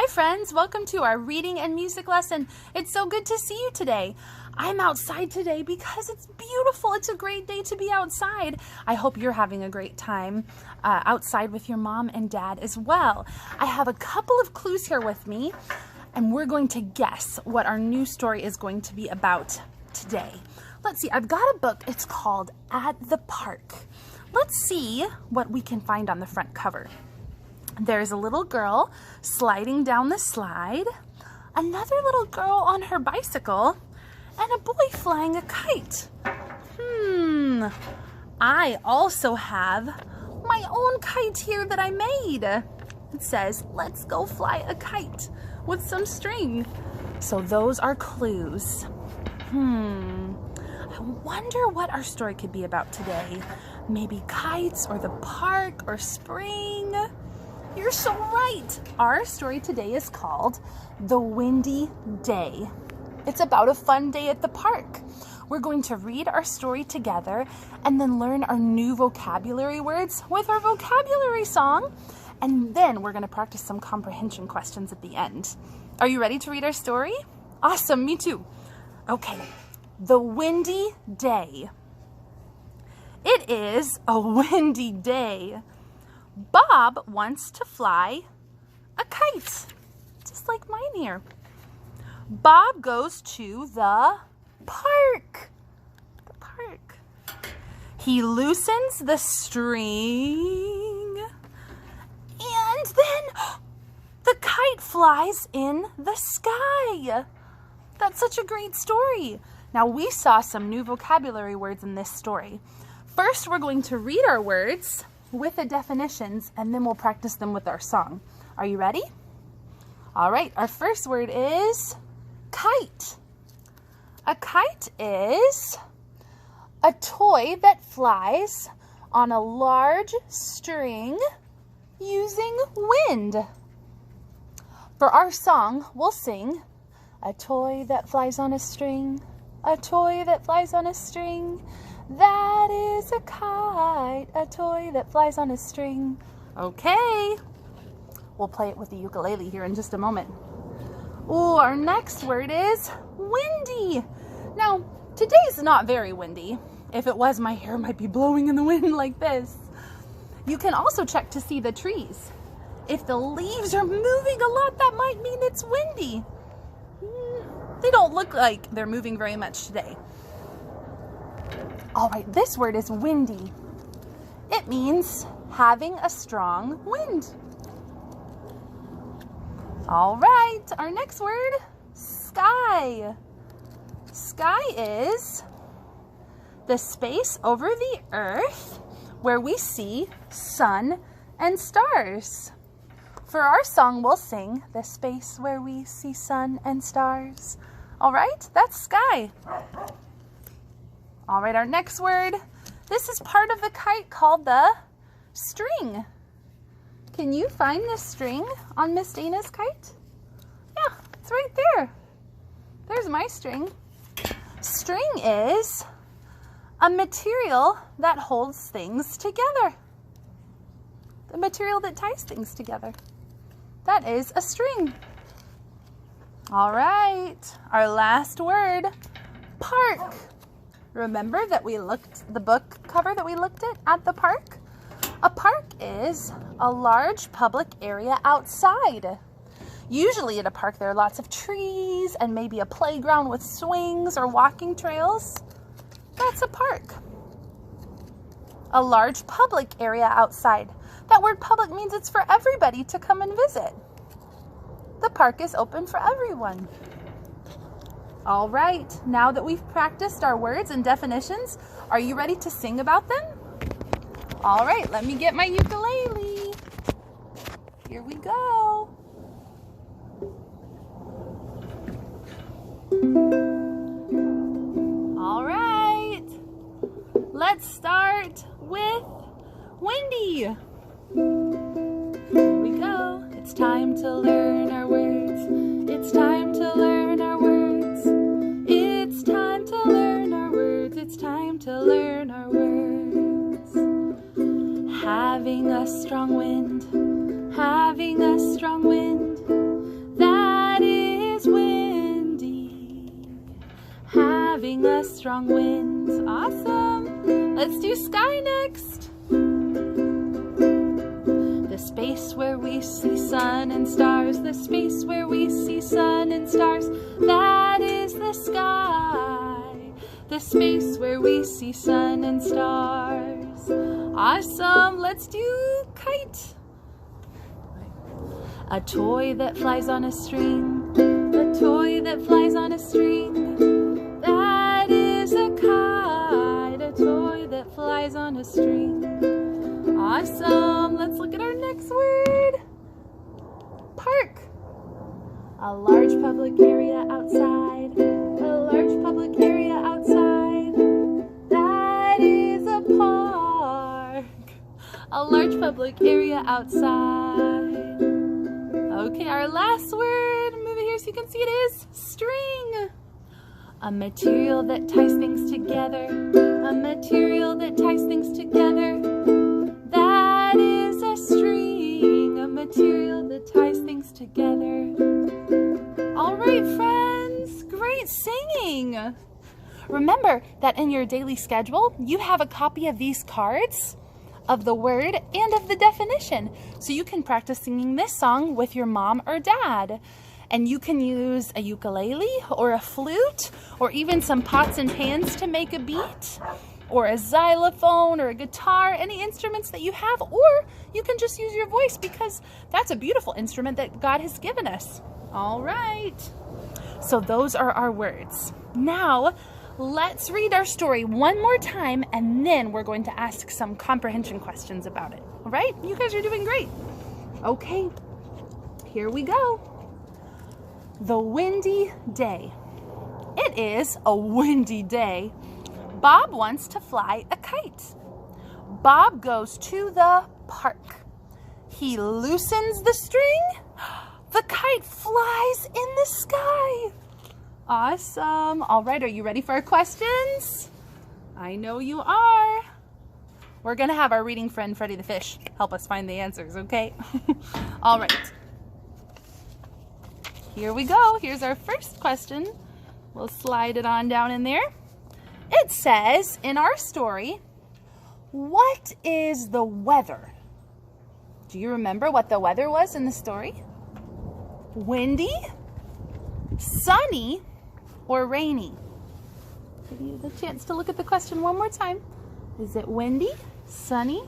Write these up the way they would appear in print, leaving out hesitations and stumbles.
friends, welcome to our reading and music lesson. It's so good to see you today. I'm outside today because it's beautiful. It's a great day to be outside. I hope you're having a great time outside with your mom and dad as well. I have a couple of clues here with me, and we're going to guess what our new story is going to be about today. Let's see, I've got a book. It's called At the Park. Let's see what we can find on the front cover. There's a little girl sliding down the slide, another little girl on her bicycle, and a boy flying a kite. I also have my own kite here that I made. It says, "Let's go fly a kite," with some string. So those are clues. I wonder what our story could be about today. Maybe kites or the park or spring. You're so right. Our story today is called The Windy Day. It's about a fun day at the park. We're going to read our story together and then learn our new vocabulary words with our vocabulary song. And then we're going to practice some comprehension questions at the end. Are you ready to read our story? Awesome, me too. Okay, The Windy Day. It is a windy day. Bob wants to fly a kite, just like mine here. Bob goes to the park. He loosens the string, and then the kite flies in the sky. That's such a great story. Now, we saw some new vocabulary words in this story. First, we're going to read our words with the definitions, and then we'll practice them with our song. Are you ready? All right, our first word is kite. A kite is a toy that flies on a large string using wind. For our song, we'll sing, "A toy that flies on a string, a toy that flies on a string. That is a kite, a toy that flies on a string." Okay, we'll play it with the ukulele here in just a moment. Ooh, our next word is windy. Now, today's not very windy. If it was, my hair might be blowing in the wind like this. You can also check to see the trees. If the leaves are moving a lot, that might mean it's windy. They don't look like they're moving very much today. All right, this word is windy. It means having a strong wind. All right, our next word, sky. Sky is the space over the earth where we see sun and stars. For our song, we'll sing "The space where we see sun and stars." All right, that's sky. All right, our next word. This is part of the kite called the string. Can you find the string on Miss Dana's kite? Yeah, it's right there. There's my string. String is a material that holds things together. The material that ties things together. That is a string. All right, our last word, park. Remember that we looked, the book cover that we looked at the park? A park is a large public area outside. Usually at a park there are lots of trees and maybe a playground with swings or walking trails. That's a park. A large public area outside. That word public means it's for everybody to come and visit. The park is open for everyone. All right, now that we've practiced our words and definitions, are you ready to sing about them? All right, let me get my ukulele. Here we go. All right, let's start with windy. Here we go. It's time to learn our words. It's time to learn our words. It's time to learn our words. It's time to learn our words. Having a strong wind. Having a strong wind. strong winds. Awesome. Let's do sky next. The space where we see sun and stars, the space where we see sun and stars, that is the sky. The space where we see sun and stars. Awesome. Let's do kite. A toy that flies on a string, a toy that flies on a string, that is a kite, a toy that flies on a string. Awesome. Let's look at our next word. Park. A large public area outside, a large public area outside, that is a park. A large public area outside. Okay, our last word, move it here so you can see it, is string. A material that ties things together, a material that ties things together, that is a string, a material that ties things together. All right, friends, great singing. Remember that in your daily schedule, you have a copy of these cards of the word and of the definition. So you can practice singing this song with your mom or dad. And you can use a ukulele or a flute or even some pots and pans to make a beat, or a xylophone or a guitar, any instruments that you have, or you can just use your voice because that's a beautiful instrument that God has given us. All right. So those are our words. Now, let's read our story one more time, and then we're going to ask some comprehension questions about it. All right? You guys are doing great. Okay, here we go. The windy day. It is a windy day. Bob wants to fly a kite. Bob goes to the park. He loosens the string. The kite flies in the sky. Awesome. All right, are you ready for our questions? I know you are. We're going to have our reading friend, Freddie the Fish, help us find the answers, okay? All right. Here we go. Here's our first question. We'll slide it on down in there. It says in our story, what is the weather? Do you remember what the weather was in the story? Windy, sunny, or rainy? Give you the chance to look at the question one more time. Is it windy, sunny,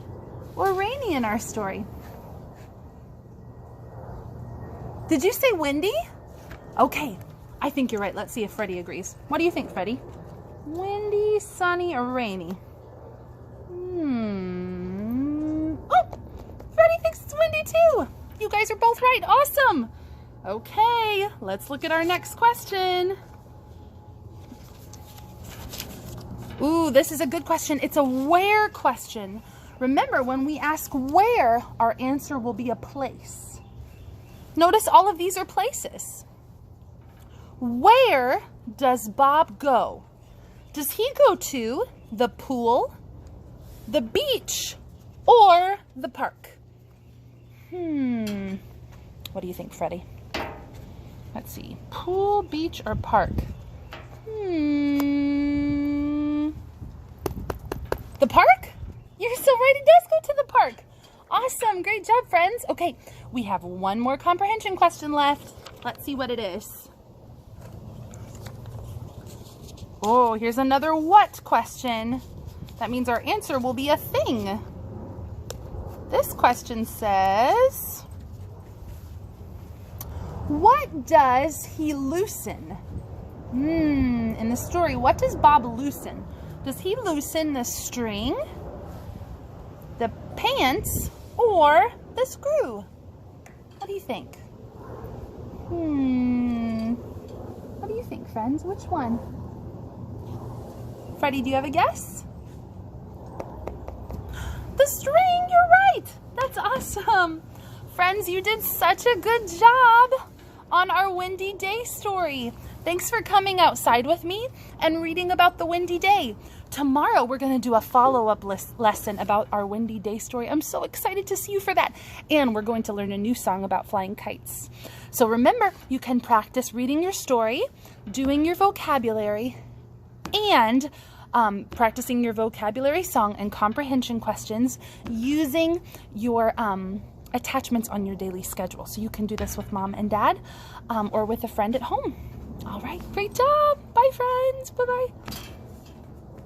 or rainy in our story? Did you say windy? Okay, I think you're right. Let's see if Freddie agrees. What do you think, Freddie? Windy, sunny, or rainy? Oh, Freddie thinks it's windy too. You guys are both right. Awesome. Okay, let's look at our next question. Ooh, this is a good question. It's a where question. Remember, when we ask where, our answer will be a place. Notice all of these are places. Where does Bob go? Does he go to the pool, the beach, or the park? What do you think, Freddie? Let's see. Pool, beach, or park? The park? You're so right, he does go to the park. Awesome, great job, friends. Okay, we have one more comprehension question left. Let's see what it is. Oh, here's another what question. That means our answer will be a thing. This question says, what does he loosen? In the story, what does Bob loosen? Does he loosen the string, the pants, or the screw? What do you think? What do you think, friends? Which one? Freddie, do you have a guess? The string, you're right. That's awesome. Friends, you did such a good job on our windy day story. Thanks for coming outside with me and reading about the windy day. Tomorrow, we're going to do a follow-up lesson about our windy day story. I'm so excited to see you for that. And we're going to learn a new song about flying kites. So remember, you can practice reading your story, doing your vocabulary, and practicing your vocabulary song and comprehension questions using your attachments on your daily schedule. So you can do this with mom and dad or with a friend at home. All right, great job. Bye, friends. Bye-bye.